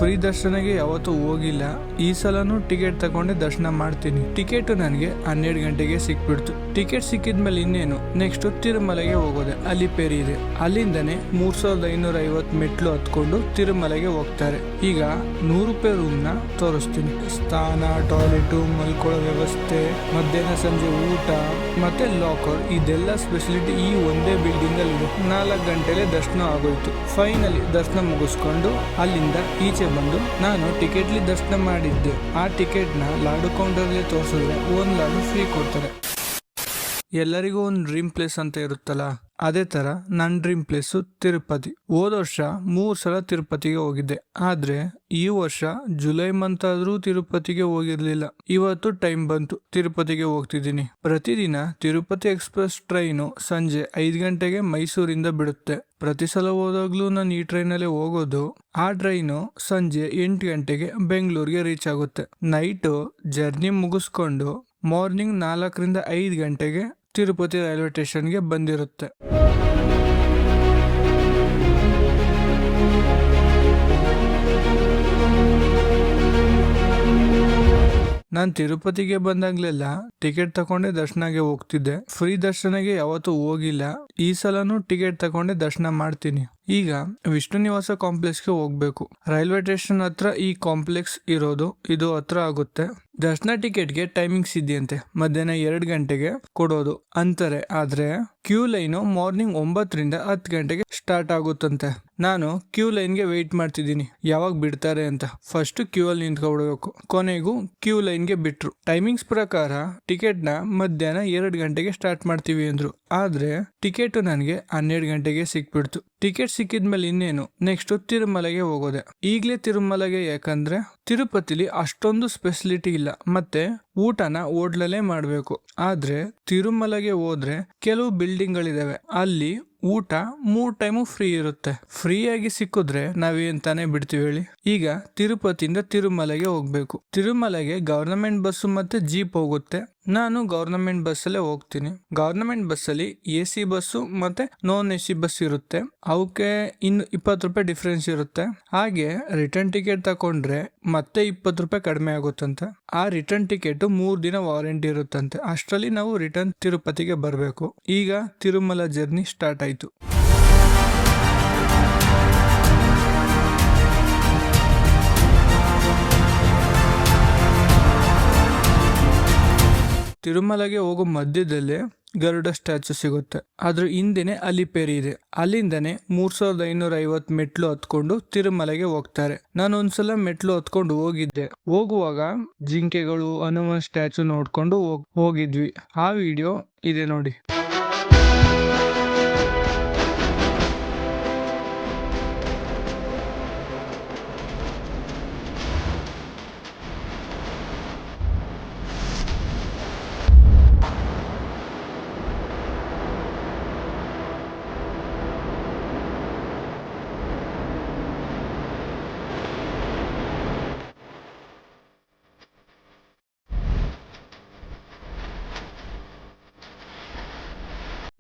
Free ದರ್ಶನಗೆ ಯಾವತ್ತೂ ಹೋಗಿಲ್ಲ. ಈ ಸಲನು ಟಿಕೆಟ್ ತಗೊಂಡೆ ದರ್ಶನ ಮಾಡ್ತೀನಿ. ಟಿಕೆಟ್ ನನಗೆ 12 ಗಂಟೆಗೆ ಸಿಕ್ಬಿಡ್ತು. ಟಿಕೆಟ್ ಸಿಕ್ಕಿದ್ಮೇಲೆ ಇನ್ನೇನು ನೆಕ್ಸ್ಟ್ ತಿರುಮಲೆಗೆ ಹೋಗೋದೆ. ಅಲಿಪೇರಿ ಇದೆ, ಅಲ್ಲಿಂದನೇ 3550 ಮೆಟ್ಲು ಹತ್ಕೊಂಡು ತಿರುಮಲೆಗೆ ಹೋಗ್ತಾರೆ. ಈಗ 100 ರೂಪಾಯಿ ರೂಮ್ ನ ತೋರಿಸ್ತೀನಿ. ಸ್ಥಾನ, ಟಾಯ್ಲೆಟ್, ಮಲ್ಕೊಳ್ಳೋ ವ್ಯವಸ್ಥೆ, ಮಧ್ಯಾಹ್ನ ಸಂಜೆ ಊಟ ಮತ್ತೆ ಲಾಕರ್, ಇದೆಲ್ಲ ಸ್ಪೆಷಾಲಿಟಿ ಈ ಒಂದೇ ಬಿಲ್ಡಿಂಗ್ ಅಲ್ಲಿ ಇದೆ. 4 ಗಂಟೆಲೆ ದರ್ಶನ ಆಗೋಯ್ತು. ಫೈನಲಿ ದರ್ಶನ ಮುಗಿಸ್ಕೊಂಡು ಅಲ್ಲಿಂದ ಈಚೆ ಬಂದು ನಾನು ಟಿಕೆಟ್ಲಿ ದರ್ಶನ ಮಾಡಿದ್ದೆ. ಆ ಟಿಕೆಟ್ ನ ಲಾಡು ಕೌಂಟರ್ ತೋರಿಸಿದ್ರೆ 1 ಲಾಡು ಫ್ರೀ ಕೊಡ್ತಾರೆ. ಎಲ್ಲರಿಗೂ ಒಂದು ಡ್ರೀಮ್ ಪ್ಲೇಸ್ ಅಂತ ಇರುತ್ತಲ್ಲ, ಅದೇ ತರ ನನ್ನ ಡ್ರೀಮ್ ಪ್ಲೇಸ್ ತಿರುಪತಿ. ಹೋದ ವರ್ಷ 3 ಸಲ ತಿರುಪತಿಗೆ ಹೋಗಿದ್ದೆ. ಆದ್ರೆ ಈ ವರ್ಷ ಜುಲೈ ಮಂತ್ ಆದ್ರೂ ತಿರುಪತಿಗೆ ಹೋಗಿರ್ಲಿಲ್ಲ. ಇವತ್ತು ಟೈಮ್ ಬಂತು, ತಿರುಪತಿಗೆ ಹೋಗ್ತಿದ್ದೀನಿ. ಪ್ರತಿದಿನ ತಿರುಪತಿ ಎಕ್ಸ್ಪ್ರೆಸ್ ಟ್ರೈನು ಸಂಜೆ 5 ಗಂಟೆಗೆ ಮೈಸೂರಿಂದ ಬಿಡುತ್ತೆ. ಪ್ರತಿ ಸಲ ಹೋದಾಗ್ಲೂ ನಾನು ಈ ಟ್ರೈನಲ್ಲೇ ಹೋಗೋದು. ಆ ಟ್ರೈನು ಸಂಜೆ 8 ಗಂಟೆಗೆ ಬೆಂಗಳೂರಿಗೆ ರೀಚ್ ಆಗುತ್ತೆ. ನೈಟು ಜರ್ನಿ ಮುಗಿಸ್ಕೊಂಡು ಮಾರ್ನಿಂಗ್ 4 ರಿಂದ 5 ಗಂಟೆಗೆ ತಿರುಪತಿ ರೈಲ್ವೆ ಸ್ಟೇಷನ್ಗೆ ಬಂದಿರುತ್ತೆ. ನಾನು ತಿರುಪತಿಗೆ ಬಂದಾಗ್ಲೆಲ್ಲ ಟಿಕೆಟ್ ತಗೊಂಡೆ ದರ್ಶನಗೆ ಹೋಗ್ತಿದ್ದೆ. ಫ್ರೀ ದರ್ಶನಗೆ ಯಾವತ್ತೂ ಹೋಗಿಲ್ಲ. ಈ ಸಲನು ಟಿಕೆಟ್ ತಗೊಂಡೆ ದರ್ಶನ ಮಾಡ್ತೀನಿ. ಈಗ ವಿಷ್ಣು ನಿವಾಸ ಕಾಂಪ್ಲೆಕ್ಸ್ಗೆ ಹೋಗ್ಬೇಕು. ರೈಲ್ವೆ ಸ್ಟೇಷನ್ ಹತ್ರ ಈ ಕಾಂಪ್ಲೆಕ್ಸ್ ಇರೋದು. ಇದು ಹತ್ರ ಆಗುತ್ತೆ. ದರ್ಶನ ಟಿಕೆಟ್ಗೆ ಟೈಮಿಂಗ್ಸ್ ಇದೆಯಂತೆ. ಮಧ್ಯಾಹ್ನ 2 ಗಂಟೆಗೆ ಕೊಡೋದು ಅಂತಾರೆ. ಆದ್ರೆ ಕ್ಯೂ ಲೈನು ಮಾರ್ನಿಂಗ್ 9 ರಿಂದ 10 ಗಂಟೆಗೆ ಸ್ಟಾರ್ಟ್ ಆಗುತ್ತಂತೆ. ನಾನು ಕ್ಯೂ ಲೈನ್ಗೆ ವೆಯ್ಟ್ ಮಾಡ್ತಿದ್ದೀನಿ, ಯಾವಾಗ ಬಿಡ್ತಾರೆ ಅಂತ. ಫಸ್ಟ್ ಕ್ಯೂ ಅಲ್ಲಿ ನಿಂತ್ಕೊಬಿಡ್ಬೇಕು. ಕೊನೆಗೂ ಕ್ಯೂ ಲೈನ್ಗೆ ಬಿಟ್ರು. ಟೈಮಿಂಗ್ಸ್ ಪ್ರಕಾರ ಟಿಕೆಟ್ ನ ಮಧ್ಯಾಹ್ನ 2 ಗಂಟೆಗೆ ಸ್ಟಾರ್ಟ್ ಮಾಡ್ತೀವಿ ಅಂದ್ರು. ಆದ್ರೆ ಟಿಕೆಟ್ ನನಗೆ 12 ಗಂಟೆಗೆ ಸಿಕ್ಬಿಡ್ತು. ಟಿಕೆಟ್ ಸಿಕ್ಕಿದ್ಮೇಲೆ ಇನ್ನೇನು ನೆಕ್ಸ್ಟ್ ತಿರುಮಲೆಗೆ ಹೋಗೋದೆ. ಈಗ್ಲೇ ತಿರುಮಲೆಗೆ, ಯಾಕಂದ್ರೆ ತಿರುಪತಿಲಿ ಅಷ್ಟೊಂದು ಸ್ಪೆಷಾಲಿಟಿ ಇಲ್ಲ. ಮತ್ತೆ ಊಟನ ಹೋಟ್ಲಲ್ಲೇ ಮಾಡ್ಬೇಕು. ಆದ್ರೆ ತಿರುಮಲೆಗೆ ಹೋದ್ರೆ ಕೆಲವು ಬಿಲ್ಡಿಂಗ್ ಗಳಿದಾವೆ, ಅಲ್ಲಿ ಊಟ 3 ಟೈಮು ಫ್ರೀ ಇರುತ್ತೆ. ಫ್ರೀ ಆಗಿ ಸಿಕ್ಕಿದ್ರೆ ನಾವೇನ್ ತಾನೇ ಬಿಡ್ತೀವಿ ಹೇಳಿ. ಈಗ ತಿರುಪತಿಯಿಂದ ತಿರುಮಲೆಗೆ ಹೋಗ್ಬೇಕು. ತಿರುಮಲೆಗೆ ಗವರ್ನಮೆಂಟ್ ಬಸ್ ಮತ್ತೆ ಜೀಪ್ ಹೋಗುತ್ತೆ. ನಾನು ಗವರ್ನಮೆಂಟ್ ಬಸ್ ಅಲ್ಲೇ ಹೋಗ್ತೀನಿ. ಗವರ್ನಮೆಂಟ್ ಬಸ್ ಅಲ್ಲಿ AC ಬಸ್ಸು ಮತ್ತೆ ನಾನ್ AC ಬಸ್ ಇರುತ್ತೆ. ಅವಕ್ಕೆ ಇನ್ನು 20 ರೂಪಾಯಿ ಡಿಫ್ರೆನ್ಸ್ ಇರುತ್ತೆ. ಹಾಗೆ ರಿಟರ್ನ್ ಟಿಕೆಟ್ ತಕೊಂಡ್ರೆ ಮತ್ತೆ 20 ರೂಪಾಯಿ ಕಡಿಮೆ ಆಗುತ್ತಂತೆ. ಆ ರಿಟರ್ನ್ ಟಿಕೆಟ್ 3 ದಿನ ವಾರಂಟಿ ಇರುತ್ತಂತೆ. ಅಷ್ಟರಲ್ಲಿ ನಾವು ರಿಟರ್ನ್ ತಿರುಪತಿಗೆ ಬರಬೇಕು. ಈಗ ತಿರುಮಲ ಜರ್ನಿ ಸ್ಟಾರ್ಟ್ ಆಯ್ತು. ತಿರುಮಲೆಗೆ ಹೋಗೋ ಮಧ್ಯದಲ್ಲೇ ಗರುಡ ಸ್ಟ್ಯಾಚು ಸಿಗುತ್ತೆ. ಅದ್ರ ಹಿಂದೆನೆ ಅಲಿಪೇರಿ ಇದೆ. ಅಲ್ಲಿಂದನೇ 3550 ಮೆಟ್ಲು ಹತ್ಕೊಂಡು ತಿರುಮಲೆಗೆ ಹೋಗ್ತಾರೆ. ನಾನು ಒಂದ್ಸಲ ಮೆಟ್ಲು ಹತ್ಕೊಂಡು ಹೋಗಿದ್ದೆ. ಹೋಗುವಾಗ ಜಿಂಕೆಗಳು, ಹನುಮಾನ್ ಸ್ಟ್ಯಾಚು ನೋಡ್ಕೊಂಡು ಹೋಗಿದ್ವಿ. ಆ ವಿಡಿಯೋ ಇದೆ ನೋಡಿ.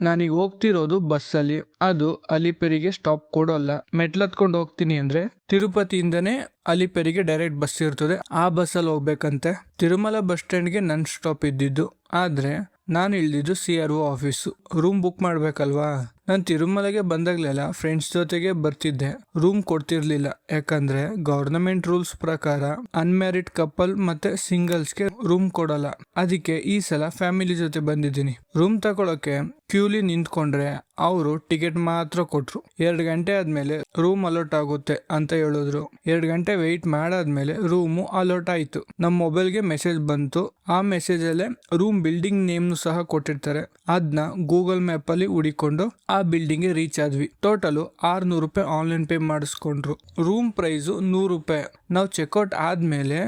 ನಾನೀಗ ಹೋಗ್ತಿರೋದು ಬಸ್ಸಲ್ಲಿ. ಅದು ಅಲಿಪೇರಿಗೆ ಸ್ಟಾಪ್ ಕೊಡೋಲ್ಲ. ಮೆಟ್ಲತ್ಕೊಂಡು ಹೋಗ್ತೀನಿ ಅಂದ್ರೆ ತಿರುಪತಿಯಿಂದನೇ ಅಲಿಪೇರಿಗೆ ಡೈರೆಕ್ಟ್ ಬಸ್ ಇರ್ತದೆ. ಆ ಬಸ್ಸಲ್ಲಿ ಹೋಗ್ಬೇಕಂತೆ. ತಿರುಮಲ ಬಸ್ ಸ್ಟ್ಯಾಂಡ್ಗೆ ನನ್ ಸ್ಟಾಪ್ ಇದ್ದಿದ್ದು. ಆದ್ರೆ ನಾನು ಇಳ್ದಿದ್ದು CRO ಆಫೀಸು. ರೂಮ್ ಬುಕ್ ಮಾಡ್ಬೇಕಲ್ವಾ. ನಾನು ತಿರುಮಲೆಗೆ ಬಂದಾಗ್ಲೆಲ್ಲ ಫ್ರೆಂಡ್ಸ್ ಜೊತೆಗೆ ಬರ್ತಿದ್ದೆ. ರೂಮ್ ಕೊಡ್ತಿರ್ಲಿಲ್ಲ, ಯಾಕಂದ್ರೆ ಗವರ್ನಮೆಂಟ್ ರೂಲ್ಸ್ ಪ್ರಕಾರ ಅನ್ಮ್ಯಾರಿಡ್ ಕಪಲ್ ಮತ್ತೆ ಸಿಂಗಲ್ಸ್ಗೆ ರೂಮ್ ಕೊಡಲ್ಲ. ಅದಕ್ಕೆ ಈ ಸಲ ಫ್ಯಾಮಿಲಿ ಜೊತೆ ಬಂದಿದ್ದೀನಿ. ರೂಮ್ ತಗೊಳಕ್ಕೆ ಕ್ಯೂಲಿ ನಿಂತ್ಕೊಂಡ್ರೆ ಅವರು ಟಿಕೆಟ್ ಮಾತ್ರ ಕೊಟ್ರು. 2 ಗಂಟೆ ಆದ್ಮೇಲೆ ರೂಮ್ ಅಲೋಟ್ ಆಗುತ್ತೆ ಅಂತ ಹೇಳಿದ್ರು. 2 ಗಂಟೆ ವೆಯ್ಟ್ ಮಾಡಾದ್ಮೇಲೆ ರೂಮು ಅಲೋಟ್ ಆಯ್ತು. ನಮ್ಮ ಮೊಬೈಲ್ಗೆ ಮೆಸೇಜ್ ಬಂತು. ಆ ಮೆಸೇಜ್ ಅಲ್ಲೇ ರೂಮ್ ಬಿಲ್ಡಿಂಗ್ ನೇಮ್ ಸಹ ಕೊಟ್ಟಿರ್ತಾರೆ. ಅದನ್ನ ಗೂಗಲ್ ಮ್ಯಾಪ್ ಅಲ್ಲಿ ಹುಡಿಕೊಂಡು ಆ ಬಿಲ್ಡಿಂಗ್ ಗೆ ರೀಚ್ ಆದ್ವಿ. ಟೋಟಲ್ 600 ರೂಪಾಯಿ ಆನ್ಲೈನ್ ಪೇ ಮಾಡಿಸ್ಕೊಂಡ್ರು. ರೂಮ್ ಪ್ರೈಸ್ 100 ರೂಪಾಯಿ. ನಾವು ಚೆಕ್ಔಟ್ ಆದ್ಮೇಲೆ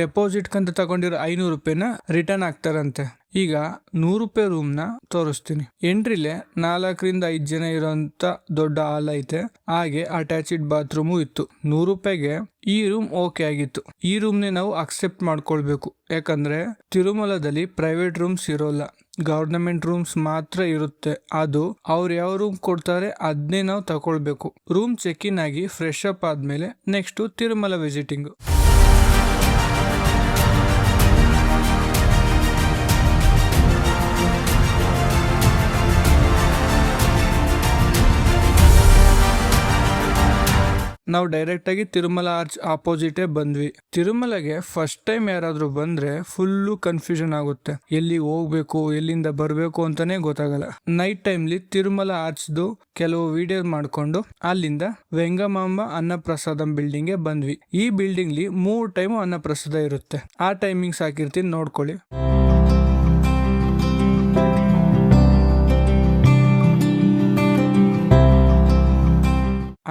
ಡೆಪಾಸಿಟ್ ಕಂತ ತಗೊಂಡಿರೋ 500 ರೂಪಾಯಿನ ರಿಟರ್ನ್ ಆಗ್ತಾರಂತೆ. ಈಗ 100 ರೂಪಾಯಿ ರೂಮ್ ನ ತೋರಿಸ್ತೀನಿ. ಎಂಟ್ರಿಲೆ 4 ರಿಂದ 5 ಜನ ಇರೋಂತ ದೊಡ್ಡ ಹಾಲ್ ಐತೆ. ಹಾಗೆ ಅಟ್ಯಾಚ್ಡ್ ಬಾತ್ರೂಮು ಇತ್ತು. 100 ರೂಪಾಯಿಗೆ ಈ ರೂಮ್ ಓಕೆ ಆಗಿತ್ತು. ಈ ರೂಮ್ ನೇ ನಾವು ಅಕ್ಸೆಪ್ಟ್ ಮಾಡ್ಕೊಳ್ಬೇಕು, ಯಾಕಂದ್ರೆ ತಿರುಮಲದಲ್ಲಿ ಪ್ರೈವೇಟ್ ರೂಮ್ಸ್ ಇರೋಲ್ಲ. ಗವರ್ನಮೆಂಟ್ ರೂಮ್ಸ್ ಮಾತ್ರ ಇರುತ್ತೆ. ಅದು ಅವ್ರು ಯಾವ ರೂಮ್ ಕೊಡ್ತಾರೆ ಅದನ್ನೇ ನಾವು ತಗೊಳ್ಬೇಕು. ರೂಮ್ ಚೆಕ್ ಇನ್ ಆಗಿ ಫ್ರೆಶ್ ಅಪ್ ಆದ್ಮೇಲೆ ನೆಕ್ಸ್ಟ್ ತಿರುಮಲ ವಿಸಿಟಿಂಗ್. ನಾವು ಡೈರೆಕ್ಟ್ ಆಗಿ ತಿರುಮಲ ಆರ್ಚ್ ಆಪೋಸಿಟೇ ಬಂದ್ವಿ. ತಿರುಮಲಗೆ ಫಸ್ಟ್ ಟೈಮ್ ಯಾರಾದ್ರೂ ಬಂದ್ರೆ ಫುಲ್ಲು ಕನ್ಫ್ಯೂಷನ್ ಆಗುತ್ತೆ. ಎಲ್ಲಿ ಹೋಗ್ಬೇಕು, ಎಲ್ಲಿಂದ ಬರ್ಬೇಕು ಅಂತಾನೆ ಗೊತ್ತಾಗಲ್ಲ. ನೈಟ್ ಟೈಮ್ಲಿ ತಿರುಮಲ ಆರ್ಚ್ದು ಕೆಲವು ವಿಡಿಯೋ ಮಾಡ್ಕೊಂಡು ಅಲ್ಲಿಂದ ವೆಂಗಮಾಂಬ ಅನ್ನಪ್ರಸಾದಂ ಬಿಲ್ಡಿಂಗ್ ಗೆ ಬಂದ್ವಿ. ಈ ಬಿಲ್ಡಿಂಗ್ ಲಿ 3 ಟೈಮ್ ಅನ್ನಪ್ರಸಾದ ಇರುತ್ತೆ. ಆ ಟೈಮಿಂಗ್ಸ್ ಹಾಕಿರ್ತೀನಿ, ನೋಡ್ಕೊಳ್ಳಿ.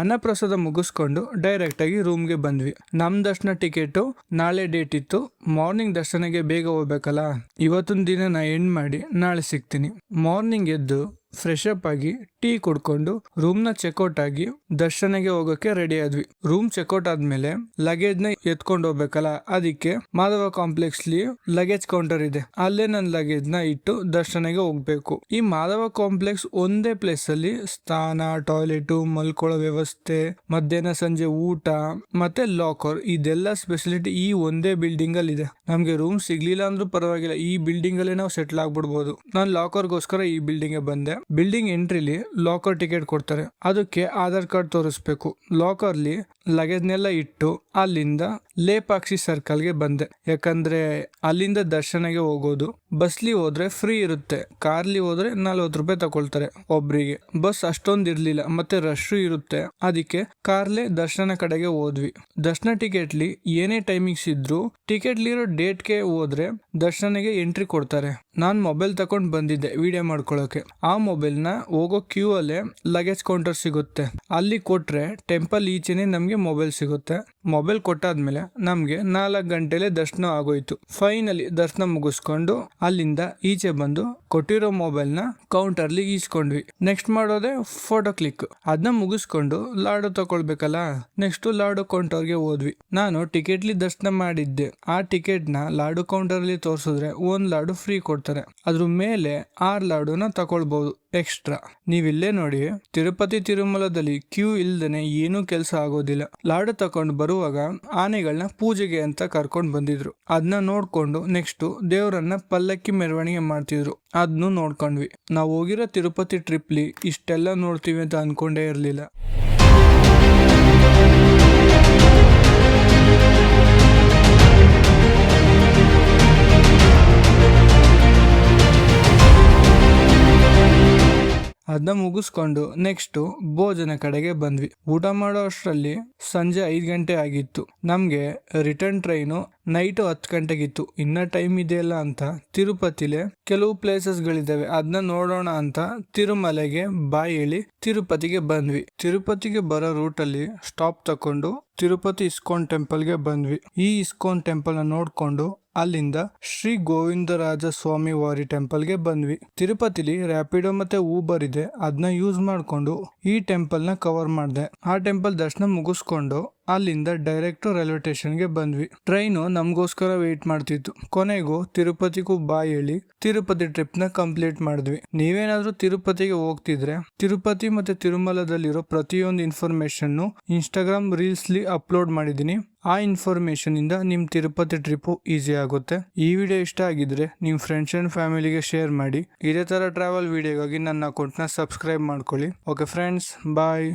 ಅನ್ನಪ್ರಸಾದ ಮುಗಿಸ್ಕೊಂಡು ಡೈರೆಕ್ಟ್ ಆಗಿ ರೂಮ್ಗೆ ಬಂದ್ವಿ. ನಮ್ ದರ್ಶನ ಟಿಕೆಟ್ ನಾಳೆ ಡೇಟ್ ಇತ್ತು. ಮಾರ್ನಿಂಗ್ ದರ್ಶನಗೆ ಬೇಗ ಹೋಗ್ಬೇಕಲ್ಲ, ಇವತ್ತಿನ ದಿನ ಎಂಡ್ ಮಾಡಿ ನಾಳೆ ಸಿಗ್ತೀನಿ. ಮಾರ್ನಿಂಗ್ ಎದ್ದು ಫ್ರೆಶ್ ಅಪ್ ಆಗಿ ಟೀ ಕುಡ್ಕೊಂಡು ರೂಮ್ ನ ಚೆಕ್ಔಟ್ ಆಗಿ ದರ್ಶನಗೆ ಹೋಗೋಕೆ ರೆಡಿ ಆದ್ವಿ. ರೂಮ್ ಚೆಕ್ಔಟ್ ಆದ್ಮೇಲೆ ಲಗೇಜ್ ನ ಎತ್ಕೊಂಡು ಹೋಗ್ಬೇಕಲ್ಲ, ಅದಕ್ಕೆ ಮಾಧವ ಕಾಂಪ್ಲೆಕ್ಸ್ ಲಿ ಲಗೇಜ್ ಕೌಂಟರ್ ಇದೆ. ಅಲ್ಲೇ ನನ್ ಲಗೇಜ್ ನ ಇಟ್ಟು ದರ್ಶನಗೆ ಹೋಗ್ಬೇಕು. ಈ ಮಾಧವ ಕಾಂಪ್ಲೆಕ್ಸ್ ಒಂದೇ ಪ್ಲೇಸ್ ಅಲ್ಲಿ ಸ್ನಾನ, ಟಾಯ್ಲೆಟ್, ಮಲ್ಕೊಳ್ಳೋ ವ್ಯವಸ್ಥೆ, ಮಧ್ಯಾಹ್ನ ಸಂಜೆ ಊಟ ಮತ್ತೆ ಲಾಕರ್, ಇದೆಲ್ಲ ಸ್ಪೆಸಿಲಿಟಿ ಈ ಒಂದೇ ಬಿಲ್ಡಿಂಗ್ ಅಲ್ಲಿ ಇದೆ. ನಮ್ಗೆ ರೂಮ್ ಸಿಗ್ಲಿಲ್ಲ ಅಂದ್ರೂ ಪರವಾಗಿಲ್ಲ, ಈ ಬಿಲ್ಡಿಂಗ್ ಅಲ್ಲೇ ನಾವು ಸೆಟ್ಲ್ ಆಗ್ಬಿಡ್ಬೋದು. ನಾನು ಲಾಕರ್ಗೋಸ್ಕರ ಈ ಬಿಲ್ಡಿಂಗ್ ಗೆ ಬಂದೆ. ಬಿಲ್ಡಿಂಗ್ ಎಂಟ್ರಿಲಿ ಲಾಕರ್ ಟಿಕೆಟ್ ಕೊಡ್ತಾರೆ. ಅದಕ್ಕೆ ಆಧಾರ್ ಕಾರ್ಡ್ ತೋರಿಸ್ಬೇಕು. ಲಾಕರ್ಲಿ ಲಗೇಜ್ನೆಲ್ಲ ಇಟ್ಟು ಅಲ್ಲಿಂದ ಲೇಪಾಕ್ಷಿ ಸರ್ಕಲ್ಗೆ ಬಂದೆ. ಯಾಕಂದ್ರೆ ಅಲ್ಲಿಂದ ದರ್ಶನಗೆ ಹೋಗೋದು. ಬಸ್ಲಿ ಹೋದ್ರೆ ಫ್ರೀ ಇರುತ್ತೆ, ಕಾರ್ಲಿ ಹೋದ್ರೆ 40 ರೂಪಾಯಿ ತಗೊಳ್ತಾರೆ ಒಬ್ರಿಗೆ. ಬಸ್ ಅಷ್ಟೊಂದು ಇರ್ಲಿಲ್ಲ ಮತ್ತೆ ರಶ್ ಇರುತ್ತೆ, ಅದಕ್ಕೆ ಕಾರ್ಲೆ ದರ್ಶನ ಕಡೆಗೆ ಹೋದ್ವಿ. ದರ್ಶನ ಟಿಕೆಟ್ಲಿ ಏನೇ ಟೈಮಿಂಗ್ಸ್ ಇದ್ರು ಟಿಕೆಟ್ಲಿರೋ ಡೇಟ್ಗೆ ಹೋದ್ರೆ ದರ್ಶನಗೆ ಎಂಟ್ರಿ ಕೊಡ್ತಾರೆ. ನಾನ್ ಮೊಬೈಲ್ ತಕೊಂಡ್ ಬಂದಿದ್ದೆ ವಿಡಿಯೋ ಮಾಡ್ಕೊಳ್ಳೋಕೆ. ಆ ಮೊಬೈಲ್ ನ ಹೋಗೋ ಕ್ಯೂ ಅಲ್ಲೇ ಲಗೇಜ್ ಕೌಂಟರ್ ಸಿಗುತ್ತೆ. ಅಲ್ಲಿ ಕೊಟ್ರೆ ಟೆಂಪಲ್ ಈಚೆನೆ ನಮ್ಗೆ ಮೊಬೈಲ್ ಸಿಗುತ್ತೆ. ಮೊಬೈಲ್ ಕೊಟ್ಟಾದ್ಮೇಲೆ ನಮ್ಗೆ 4 ಗಂಟೆಲೆ ದರ್ಶನ ಆಗೋಯ್ತು. ಫೈನಲಿ ದರ್ಶನ ಮುಗಿಸ್ಕೊಂಡು ಅಲ್ಲಿಂದ ಈಚೆ ಬಂದು ಕೊಟ್ಟಿರೋ ಮೊಬೈಲ್ ನ ಕೌಂಟರ್ಲಿ ಈಸ್ಕೊಂಡ್ವಿ. ನೆಕ್ಸ್ಟ್ ಮಾಡೋದೇ ಫೋಟೋ ಕ್ಲಿಕ್. ಅದನ್ನ ಮುಗಿಸ್ಕೊಂಡು ಲಾಡು ತಗೊಳ್ಬೇಕಲ್ಲ, ನೆಕ್ಸ್ಟ್ ಲಾಡು ಕೌಂಟರ್ಗೆ ಹೋದ್ವಿ. ನಾನು ಟಿಕೆಟ್ಲಿ ದರ್ಶನ ಮಾಡಿದ್ದೆ. ಆ ಟಿಕೆಟ್ ನ ಲಾಡು ಕೌಂಟರ್ಲಿ ತೋರ್ಸಿದ್ರೆ 1 ಲಾಡು ಫ್ರೀ ಕೊಡ್ತಾರೆ. ಅದ್ರ ಮೇಲೆ 6 ಲಾಡುನ ತಗೊಳ್ಬಹುದು ಎಕ್ಸ್ಟ್ರಾ. ನೀವಿಲ್ಲೇ ನೋಡಿ, ತಿರುಪತಿ ತಿರುಮಲದಲ್ಲಿ ಕ್ಯೂ ಇಲ್ದೇನೆ ಏನೂ ಕೆಲಸ ಆಗೋದಿಲ್ಲ. ಲಾಡು ತಕೊಂಡು ಬರುವಾಗ ಆನೆಗಳನ್ನ ಪೂಜೆಗೆ ಅಂತ ಕರ್ಕೊಂಡ್ ಬಂದಿದ್ರು. ಅದನ್ನ ನೋಡ್ಕೊಂಡು ನೆಕ್ಸ್ಟ್ ದೇವರನ್ನ ಪಲ್ಲಕ್ಕಿ ಮೆರವಣಿಗೆ ಮಾಡ್ತಿದ್ರು. ಅದನ್ನು ನೋಡ್ಕೊಂಡ್ವಿ. ನಾವು ಹೋಗಿರೋ ತಿರುಪತಿ ಟ್ರಿಪ್ಲಿ ಇಷ್ಟೆಲ್ಲ ನೋಡ್ತೀವಿ ಅಂತ ಅನ್ಕೊಂಡೇ ಇರ್ಲಿಲ್ಲ. ಅದನ್ನ ಮುಗಿಸ್ಕೊಂಡು ನೆಕ್ಸ್ಟ್ ಭೋಜನ ಕಡೆಗೆ ಬಂದ್ವಿ. ಊಟ ಮಾಡೋ ಅಷ್ಟರಲ್ಲಿ ಸಂಜೆ 5 ಗಂಟೆ ಆಗಿತ್ತು. ನಮ್ಗೆ ರಿಟರ್ನ್ ಟ್ರೈನು ನೈಟ್ 10 ಗಂಟೆಗಿತ್ತು. ಇನ್ನ ಟೈಮ್ ಇದೆಯಲ್ಲ ಅಂತ ತಿರುಪತಿಲೆ ಕೆಲವು ಪ್ಲೇಸಸ್ ಗಳಿದಾವೆ, ಅದನ್ನ ನೋಡೋಣ ಅಂತ ತಿರುಮಲೆಗೆ ಬಾಯ್ ಹೇಳಿ ತಿರುಪತಿಗೆ ಬಂದ್ವಿ. ತಿರುಪತಿಗೆ ಬರೋ ರೂಟ್ ಅಲ್ಲಿ ಸ್ಟಾಪ್ ತಕೊಂಡು ತಿರುಪತಿ ಇಸ್ಕಾನ್ ಟೆಂಪಲ್ ಗೆ ಬಂದ್ವಿ. ಈ ಇಸ್ಕಾನ್ ಟೆಂಪಲ್ ನ ನೋಡ್ಕೊಂಡು ಅಲ್ಲಿಂದ ಶ್ರೀ ಗೋವಿಂದರಾಜ ಸ್ವಾಮಿ ವಾರಿ ಟೆಂಪಲ್ ಗೆ ಬಂದ್ವಿ. ತಿರುಪತಿಲಿ ರ್ಯಾಪಿಡೋ ಮತ್ತೆ ಊಬರ್ ಇದೆ, ಅದನ್ನ ಯೂಸ್ ಮಾಡ್ಕೊಂಡು ಈ ಟೆಂಪಲ್ ನ ಕವರ್ ಮಾಡಿದೆ. ಆ ಟೆಂಪಲ್ ದರ್ಶನ ಮುಗಿಸ್ಕೊಂಡು ಅಲ್ಲಿಂದ ಡೈರೆಕ್ಟ್ ರೈಲ್ವೆ ಸ್ಟೇಷನ್ ಗೆ ಬಂದ್ವಿ. ಟ್ರೈನು ನಮಗೋಸ್ಕರ ವೇಟ್ ಮಾಡ್ತಿತ್ತು. ಕೊನೆಗೂ ತಿರುಪತಿಗೂ ಬಾಯ್ ಹೇಳಿ ತಿರುಪತಿ ಟ್ರಿಪ್ ನ ಕಂಪ್ಲೀಟ್ ಮಾಡಿದ್ವಿ. ನೀವೇನಾದ್ರೂ ತಿರುಪತಿಗೆ ಹೋಗ್ತಿದ್ರೆ ತಿರುಪತಿ ಮತ್ತೆ ತಿರುಮಲದಲ್ಲಿರೋ ಪ್ರತಿಯೊಂದು ಇನ್ಫಾರ್ಮೇಶನ್ ಇನ್ಸ್ಟಾಗ್ರಾಮ್ ರೀಲ್ಸ್ ಲಿ ಅಪ್ಲೋಡ್ ಮಾಡಿದೀನಿ. ಆ ಇನ್ಫಾರ್ಮೇಶನ್ ಇಂದ ನಿಮ್ ತಿರುಪತಿ ಟ್ರಿಪ್ ಈಸಿ ಆಗುತ್ತೆ. ಈ ವಿಡಿಯೋ ಇಷ್ಟ ಆಗಿದ್ರೆ ನಿಮ್ ಫ್ರೆಂಡ್ಸ್ ಅಂಡ್ ಫ್ಯಾಮಿಲಿಗೆ ಶೇರ್ ಮಾಡಿ. ಇದೇ ತರ ಟ್ರಾವೆಲ್ ವಿಡಿಯೋಗಾಗಿ ನನ್ನ ಅಕೌಂಟ್ ನ ಸಬ್ಸ್ಕ್ರೈಬ್ ಮಾಡ್ಕೊಳ್ಳಿ. ಓಕೆ ಫ್ರೆಂಡ್ಸ್, ಬಾಯ್.